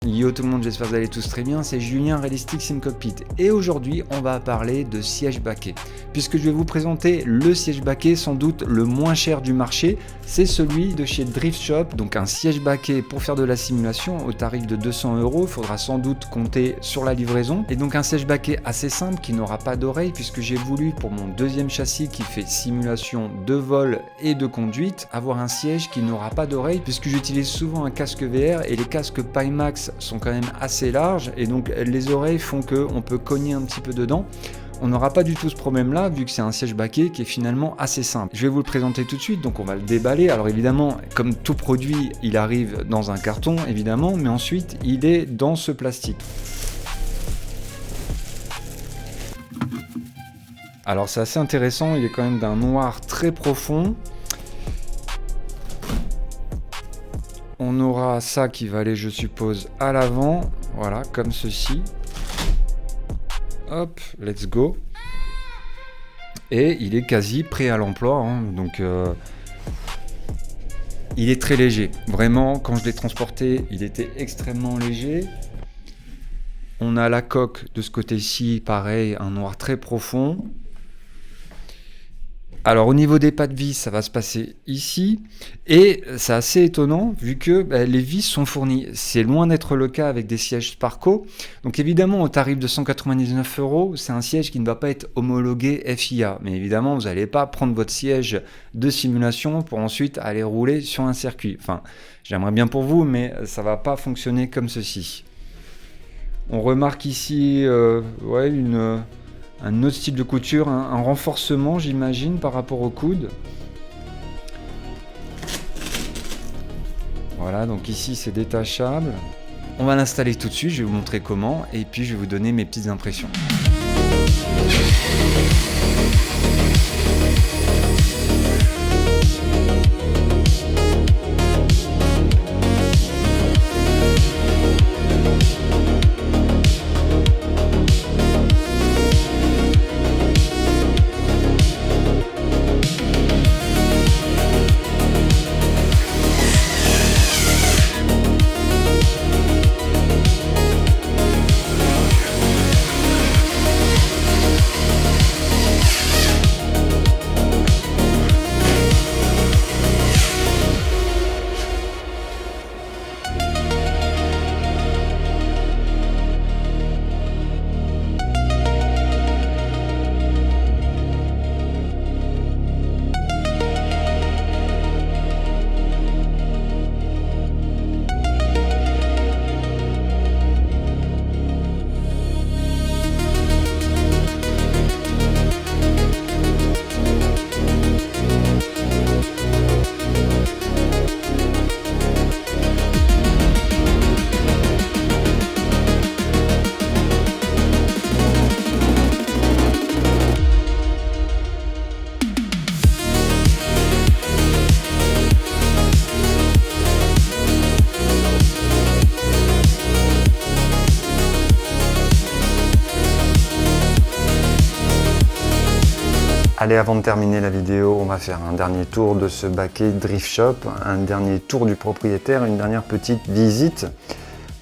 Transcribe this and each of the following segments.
Yo tout le monde, j'espère que vous allez tous très bien, c'est Julien, Realistic Sim Cockpit et aujourd'hui on va parler de siège baquet. Puisque je vais vous présenter le siège baquet sans doute le moins cher du marché, c'est celui de chez Drift Shop, donc un siège baquet pour faire de la simulation au tarif de 200 €, il faudra sans doute compter sur la livraison. Et donc un siège baquet assez simple qui n'aura pas d'oreille puisque j'ai voulu pour mon deuxième châssis qui fait simulation de vol et de conduite, avoir un siège qui n'aura pas d'oreille puisque j'utilise souvent un casque VR et les casques Pimax sont quand même assez larges et donc les oreilles font qu'on peut cogner un petit peu dedans. On n'aura pas du tout ce problème là vu que c'est un siège baquet qui est finalement assez simple. Je vais vous le présenter tout de suite, donc on va le déballer. Alors évidemment, comme tout produit, il arrive dans un carton évidemment, mais ensuite il est dans ce plastique. Alors c'est assez intéressant, il est quand même d'un noir très profond. On aura ça qui va aller, je suppose, à l'avant, voilà, comme ceci. Hop, let's go. Et il est quasi prêt à l'emploi, hein, donc il est très léger. Vraiment, quand je l'ai transporté, il était extrêmement léger. On a la coque de ce côté-ci, pareil, un noir très profond. Alors au niveau des pas de vis, ça va se passer ici, et c'est assez étonnant vu que les vis sont fournies. C'est loin d'être le cas avec des sièges Sparco. Donc évidemment au tarif de 199 €, c'est un siège qui ne va pas être homologué FIA. Mais évidemment vous n'allez pas prendre votre siège de simulation pour ensuite aller rouler sur un circuit. Enfin, j'aimerais bien pour vous, mais ça va pas fonctionner comme ceci. On remarque ici un autre style de couture, un renforcement j'imagine par rapport au coude. Voilà, donc ici c'est détachable. On va l'installer tout de suite, je vais vous montrer comment et puis je vais vous donner mes petites impressions. Allez, avant de terminer la vidéo, on va faire un dernier tour de ce baquet Drift Shop, un dernier tour du propriétaire, une dernière petite visite,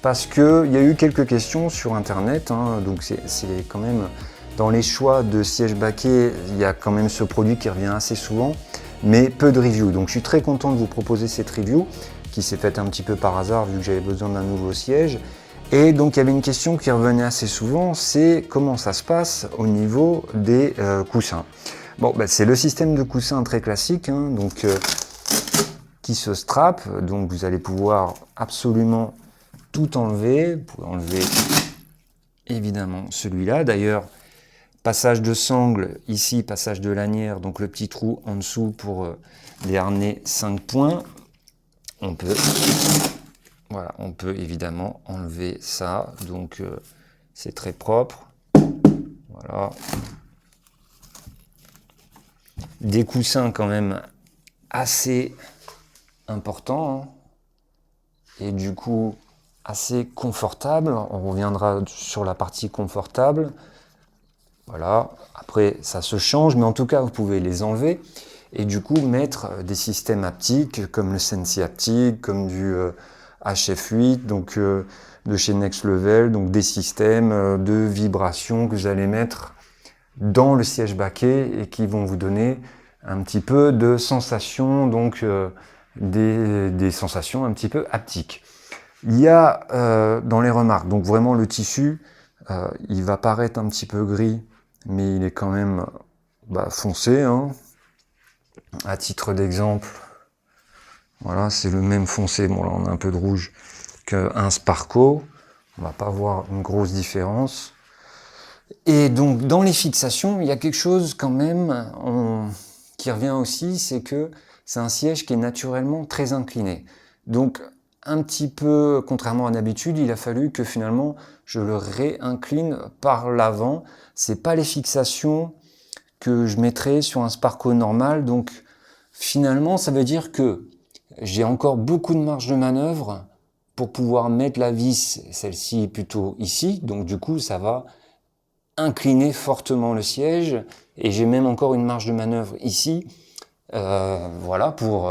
parce qu'il y a eu quelques questions sur internet, hein, donc c'est quand même, dans les choix de siège baquet, il y a quand même ce produit qui revient assez souvent, mais peu de reviews. Donc je suis très content de vous proposer cette review, qui s'est faite un petit peu par hasard vu que j'avais besoin d'un nouveau siège. Et donc il y avait une question qui revenait assez souvent, c'est comment ça se passe au niveau des coussins. Bon, c'est le système de coussin très classique, hein, donc, qui se strappe, donc vous allez pouvoir absolument tout enlever. Vous pouvez enlever évidemment celui-là, d'ailleurs passage de sangle ici, passage de lanière, donc le petit trou en dessous pour les harnais 5 points. On peut évidemment enlever ça, donc c'est très propre, voilà. Des coussins quand même assez importants, hein, et du coup assez confortables. On reviendra sur la partie confortable. Voilà, après ça se change, mais en tout cas vous pouvez les enlever et du coup mettre des systèmes haptiques comme le Sensi haptique, comme du HF8, donc de chez Next Level, donc des systèmes de vibrations que vous allez mettre dans le siège baquet et qui vont vous donner un petit peu de sensations, donc des sensations un petit peu haptiques. Il y a dans les remarques, donc vraiment le tissu, il va paraître un petit peu gris, mais il est quand même foncé, hein. À titre d'exemple, voilà, c'est le même foncé, bon là on a un peu de rouge, qu'un Sparco, on va pas voir une grosse différence. Et donc dans les fixations, il y a quelque chose quand même qui revient aussi, c'est que c'est un siège qui est naturellement très incliné. Donc un petit peu, contrairement à d'habitude, il a fallu que finalement je le réincline par l'avant. C'est pas les fixations que je mettrais sur un Sparco normal, donc finalement ça veut dire que j'ai encore beaucoup de marge de manœuvre pour pouvoir mettre la vis, celle-ci plutôt ici, donc du coup ça va incliner fortement le siège, et j'ai même encore une marge de manœuvre ici, voilà, pour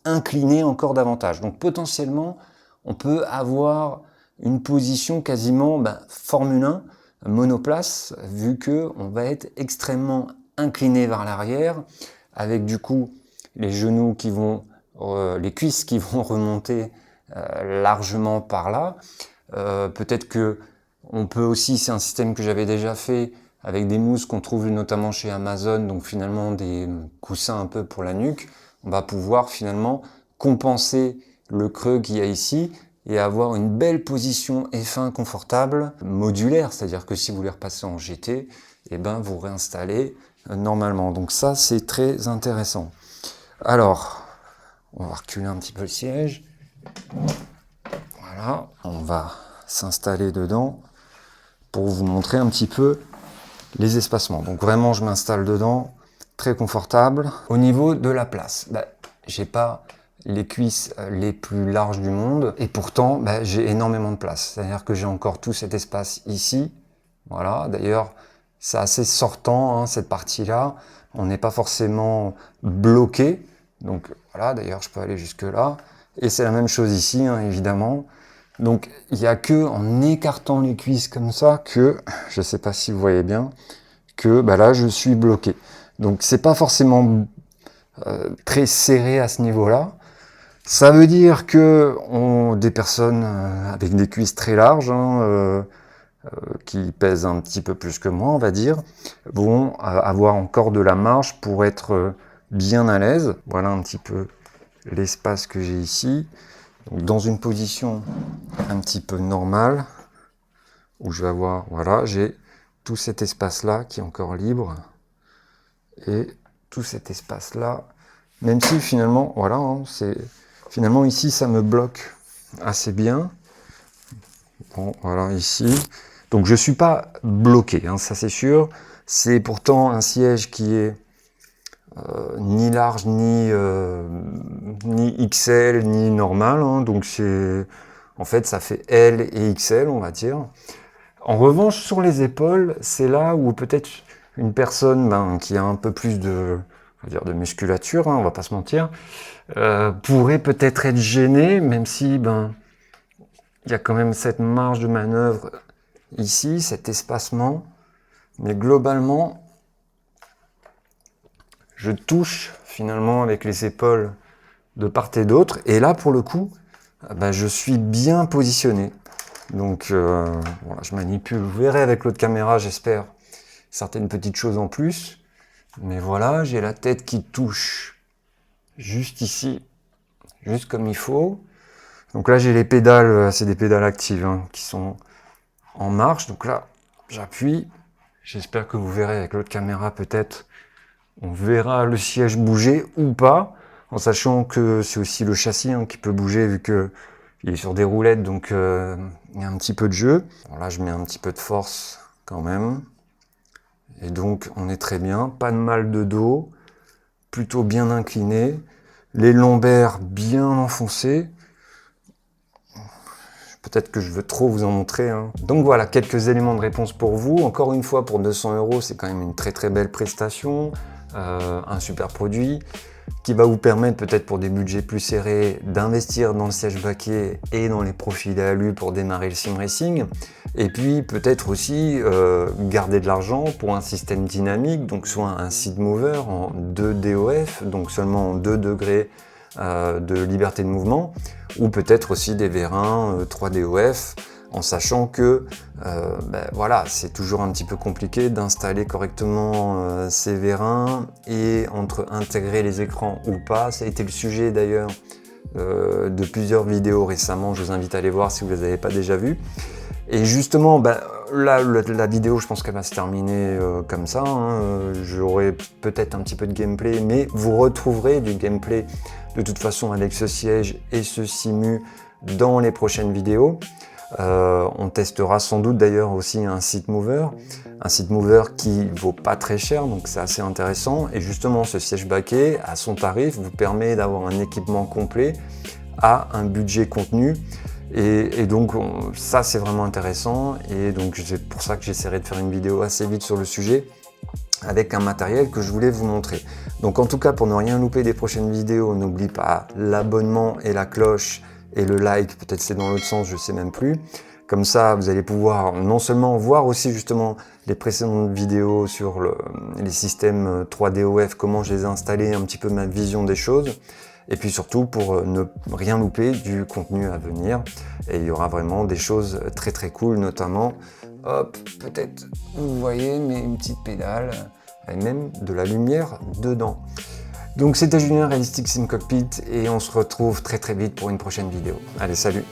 incliner encore davantage. Donc potentiellement, on peut avoir une position quasiment Formule 1, monoplace, vu que on va être extrêmement incliné vers l'arrière, avec du coup les genoux qui vont, les cuisses qui vont remonter largement par là. Peut-être que on peut aussi, c'est un système que j'avais déjà fait avec des mousses qu'on trouve notamment chez Amazon, donc finalement des coussins un peu pour la nuque. On va pouvoir finalement compenser le creux qu'il y a ici et avoir une belle position F1 confortable, modulaire, c'est-à-dire que si vous voulez repasser en GT, vous réinstallez normalement. Donc ça, c'est très intéressant. Alors, on va reculer un petit peu le siège. Voilà, on va s'installer dedans pour vous montrer un petit peu les espacements. Donc vraiment, je m'installe dedans, très confortable. Au niveau de la place, j'ai pas les cuisses les plus larges du monde, et pourtant j'ai énormément de place. C'est-à-dire que j'ai encore tout cet espace ici. Voilà, d'ailleurs, c'est assez sortant, hein, cette partie-là. On n'est pas forcément bloqué. Donc voilà, d'ailleurs, je peux aller jusque là. Et c'est la même chose ici, hein, évidemment. Donc il n'y a que en écartant les cuisses comme ça que, je ne sais pas si vous voyez bien, que là je suis bloqué. Donc c'est pas forcément très serré à ce niveau-là. Ça veut dire que des personnes avec des cuisses très larges, hein, qui pèsent un petit peu plus que moi, on va dire, vont avoir encore de la marge pour être bien à l'aise. Voilà un petit peu l'espace que j'ai ici. Donc, dans une position un petit peu normale, où je vais avoir, voilà, j'ai tout cet espace-là qui est encore libre, et tout cet espace-là, même si finalement, voilà, hein, finalement ici ça me bloque assez bien. Bon, voilà, ici. Donc je suis pas bloqué, hein, ça c'est sûr. C'est pourtant un siège qui est ni large, ni XL, ni normal, hein, donc en fait ça fait L et XL, on va dire. En revanche, sur les épaules, c'est là où peut-être une personne qui a un peu plus de, on va dire, de musculature, hein, on va pas se mentir, pourrait peut-être être gênée, même si il y a quand même cette marge de manœuvre ici, cet espacement, mais globalement, je touche finalement avec les épaules de part et d'autre, et là pour le coup, je suis bien positionné. Donc voilà, je manipule, vous verrez avec l'autre caméra, j'espère, certaines petites choses en plus, mais voilà, j'ai la tête qui touche juste ici, juste comme il faut. Donc là j'ai les pédales, c'est des pédales actives, hein, qui sont en marche, donc là j'appuie, j'espère que vous verrez avec l'autre caméra peut-être. On verra le siège bouger ou pas, en sachant que c'est aussi le châssis, hein, qui peut bouger vu que il est sur des roulettes, donc il y a un petit peu de jeu. Bon, là, je mets un petit peu de force quand même. Et donc, on est très bien. Pas de mal de dos, plutôt bien incliné. Les lombaires bien enfoncés. Peut-être que je veux trop vous en montrer, hein. Donc voilà, quelques éléments de réponse pour vous. Encore une fois, pour 200 €, c'est quand même une très très belle prestation. Un super produit. qui va vous permettre peut-être pour des budgets plus serrés d'investir dans le siège baquet et dans les profils ALU pour démarrer le sim racing. Et puis peut-être aussi garder de l'argent pour un système dynamique, donc soit un seed mover en 2 DOF, donc seulement en 2 degrés de liberté de mouvement, ou peut-être aussi des vérins 3 DOF, en sachant que voilà, c'est toujours un petit peu compliqué d'installer correctement ces vérins et entre intégrer les écrans ou pas. Ça a été le sujet d'ailleurs de plusieurs vidéos récemment, je vous invite à aller voir si vous ne les avez pas déjà vues. Et justement, là, la vidéo, je pense qu'elle va se terminer comme ça. J'aurai peut-être un petit peu de gameplay, mais vous retrouverez du gameplay de toute façon avec ce siège et ce simu dans les prochaines vidéos. On testera sans doute d'ailleurs aussi un seat mover qui vaut pas très cher, donc c'est assez intéressant. Et justement, ce siège baquet, à son tarif, vous permet d'avoir un équipement complet à un budget contenu. Et donc ça c'est vraiment intéressant, et donc c'est pour ça que j'essaierai de faire une vidéo assez vite sur le sujet avec un matériel que je voulais vous montrer. Donc en tout cas, pour ne rien louper des prochaines vidéos, n'oublie pas l'abonnement et la cloche et le like, peut-être c'est dans l'autre sens, je sais même plus. Comme ça, vous allez pouvoir non seulement voir aussi justement les précédentes vidéos sur les systèmes 3DOF, comment je les ai installés, un petit peu ma vision des choses, et puis surtout pour ne rien louper du contenu à venir. Et il y aura vraiment des choses très très cool, notamment, hop, peut-être vous voyez, mais une petite pédale, et même de la lumière dedans. Donc c'était Julien, Realistic Sim Cockpit, et on se retrouve très très vite pour une prochaine vidéo. Allez, salut!